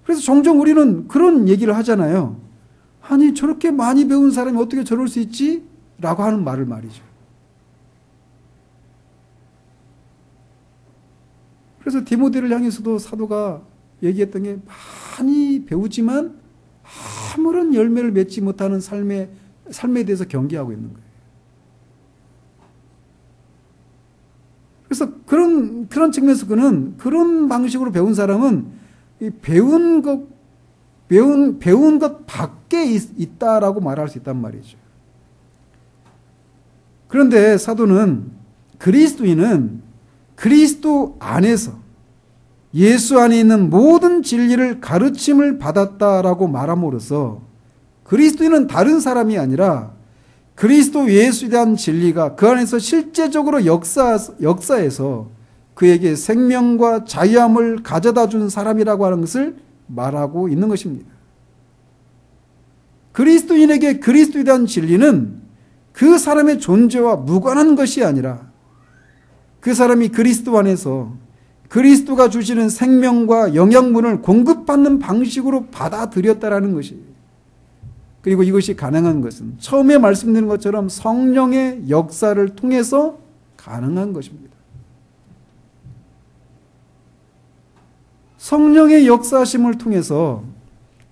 그래서 종종 우리는 그런 얘기를 하잖아요. 아니 저렇게 많이 배운 사람이 어떻게 저럴 수 있지? 라고 하는 말을 말이죠. 그래서 디모데를 향해서도 사도가 얘기했던 게 많이 배우지만 아무런 열매를 맺지 못하는 삶에 대해서 경계하고 있는 거예요. 그래서 그런 측면에서 그는 그런 방식으로 배운 사람은 배운 것 밖에 있다라고 말할 수 있단 말이죠. 그런데 사도는 그리스도인은 그리스도 안에서 예수 안에 있는 모든 진리를 가르침을 받았다라고 말함으로써 그리스도인은 다른 사람이 아니라 그리스도 예수에 대한 진리가 그 안에서 실제적으로 역사에서 그에게 생명과 자유함을 가져다 준 사람이라고 하는 것을 말하고 있는 것입니다. 그리스도인에게 그리스도에 대한 진리는 그 사람의 존재와 무관한 것이 아니라 그 사람이 그리스도 안에서 그리스도가 주시는 생명과 영양분을 공급받는 방식으로 받아들였다라는 것이에요. 그리고 이것이 가능한 것은 처음에 말씀드린 것처럼 성령의 역사를 통해서 가능한 것입니다. 성령의 역사하심을 통해서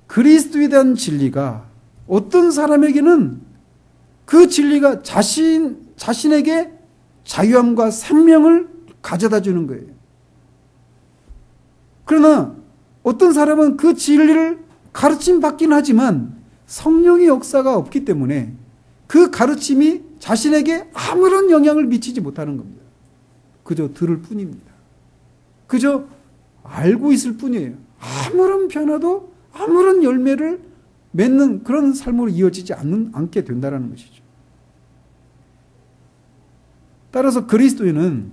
그리스도에 대한 진리가 어떤 사람에게는 그 진리가 자신에게 자유함과 생명을 가져다 주는 거예요. 그러나 어떤 사람은 그 진리를 가르침 받긴 하지만 성령의 역사가 없기 때문에 그 가르침이 자신에게 아무런 영향을 미치지 못하는 겁니다. 그저 들을 뿐입니다. 그저 알고 있을 뿐이에요. 아무런 변화도 아무런 열매를 맺는 그런 삶으로 이어지지 않게 된다는 것이죠. 따라서 그리스도인은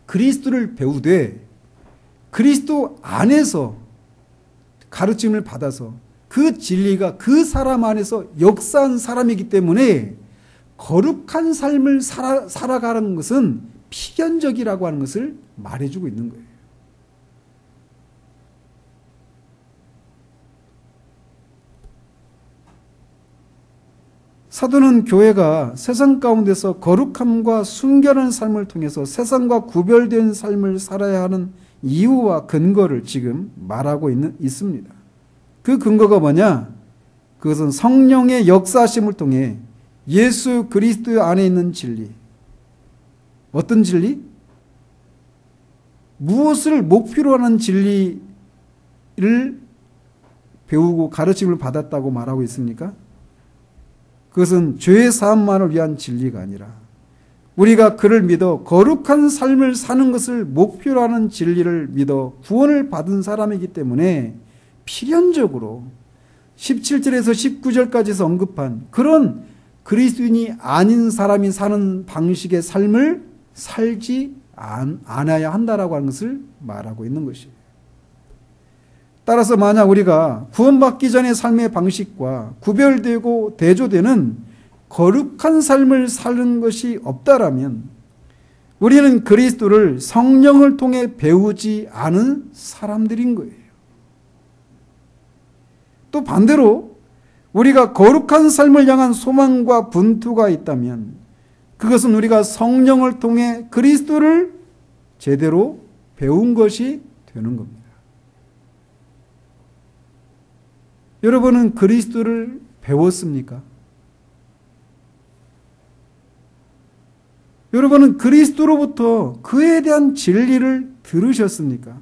그리스도를 배우되 그리스도 안에서 가르침을 받아서 그 진리가 그 사람 안에서 역사한 사람이기 때문에 거룩한 삶을 살아가는 것은 필연적이라고 하는 것을 말해주고 있는 거예요. 사도는 교회가 세상 가운데서 거룩함과 순결한 삶을 통해서 세상과 구별된 삶을 살아야 하는 이유와 근거를 지금 말하고 있습니다. 그 근거가 뭐냐? 그것은 성령의 역사하심을 통해 예수 그리스도 안에 있는 진리. 어떤 진리? 무엇을 목표로 하는 진리를 배우고 가르침을 받았다고 말하고 있습니까? 그것은 죄의 사함만을 위한 진리가 아니라 우리가 그를 믿어 거룩한 삶을 사는 것을 목표로 하는 진리를 믿어 구원을 받은 사람이기 때문에 필연적으로 17절에서 19절까지서 언급한 그런 그리스도인이 아닌 사람이 사는 방식의 삶을 살지 않아야 한다라고 하는 것을 말하고 있는 것이에요. 따라서 만약 우리가 구원받기 전의 삶의 방식과 구별되고 대조되는 거룩한 삶을 사는 것이 없다라면 우리는 그리스도를 성령을 통해 배우지 않은 사람들인 거예요. 또 반대로 우리가 거룩한 삶을 향한 소망과 분투가 있다면 그것은 우리가 성령을 통해 그리스도를 제대로 배운 것이 되는 겁니다. 여러분은 그리스도를 배웠습니까? 여러분은 그리스도로부터 그에 대한 진리를 들으셨습니까?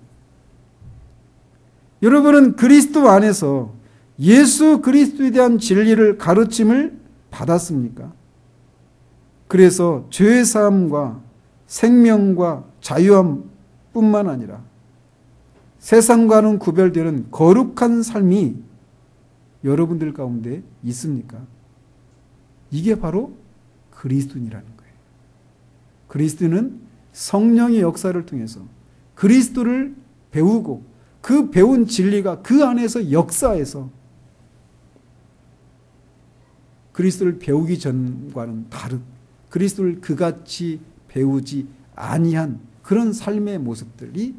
여러분은 그리스도 안에서 예수 그리스도에 대한 진리를 가르침을 받았습니까? 그래서 죄의 사함과 생명과 자유함뿐만 아니라 세상과는 구별되는 거룩한 삶이 여러분들 가운데 있습니까? 이게 바로 그리스도인이라는 거예요. 그리스도는 성령의 역사를 통해서 그리스도를 배우고 그 배운 진리가 그 안에서 역사해서 그리스도를 배우기 전과는 다른 그리스도를 그같이 배우지 아니한 그런 삶의 모습들이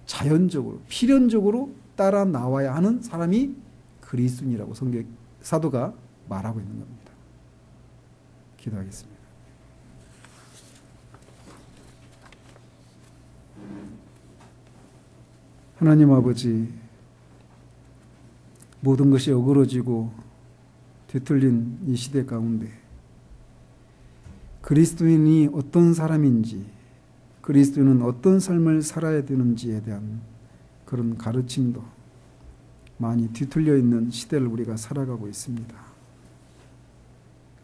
자연적으로 필연적으로 따라 나와야 하는 사람이 그리스도인이라고 사도가 말하고 있는 겁니다. 기도하겠습니다. 하나님 아버지, 모든 것이 어그러지고 뒤틀린 이 시대 가운데 그리스도인이 어떤 사람인지, 그리스도인은 어떤 삶을 살아야 되는지에 대한 그런 가르침도 많이 뒤틀려 있는 시대를 우리가 살아가고 있습니다.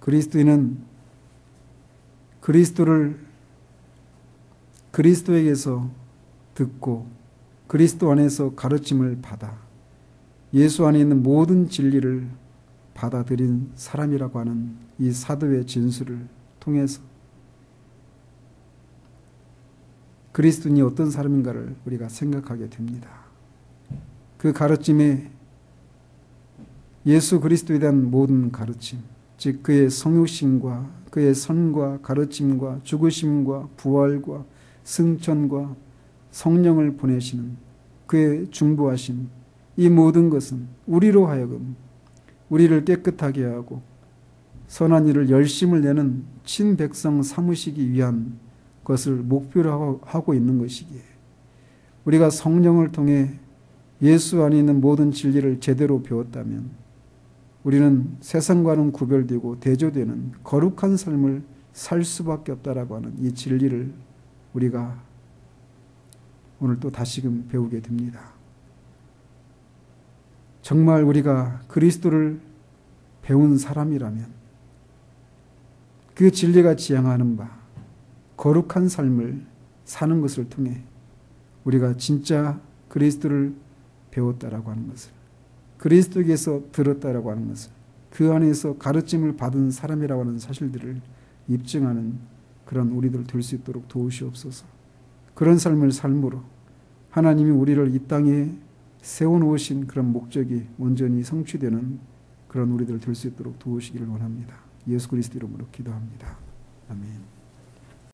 그리스도인은 그리스도를 그리스도에게서 듣고 그리스도 안에서 가르침을 받아 예수 안에 있는 모든 진리를 받아들인 사람이라고 하는 이 사도의 진술을 통해서 그리스도인이 어떤 사람인가를 우리가 생각하게 됩니다. 그 가르침에 예수 그리스도에 대한 모든 가르침, 즉 그의 성육신과 그의 선과 가르침과 죽으심과 부활과 승천과 성령을 보내시는 그의 중보하심, 이 모든 것은 우리로 하여금 우리를 깨끗하게 하고 선한 일을 열심을 내는 친백성 삼으시기 위한 것을 목표로 하고 있는 것이기에 우리가 성령을 통해 예수 안에 있는 모든 진리를 제대로 배웠다면 우리는 세상과는 구별되고 대조되는 거룩한 삶을 살 수밖에 없다라고 하는 이 진리를 우리가 오늘 또 다시금 배우게 됩니다. 정말 우리가 그리스도를 배운 사람이라면 그 진리가 지향하는 바 거룩한 삶을 사는 것을 통해 우리가 진짜 그리스도를 배웠다라고 하는 것을, 그리스도에게서 들었다라고 하는 것을, 그 안에서 가르침을 받은 사람이라고 하는 사실들을 입증하는 그런 우리들 될 수 있도록 도우시옵소서. 그런 삶을 삶으로 하나님이 우리를 이 땅에 세워놓으신 그런 목적이 온전히 성취되는 그런 우리들 될 수 있도록 도우시기를 원합니다. 예수 그리스도 이름으로 기도합니다. 아멘.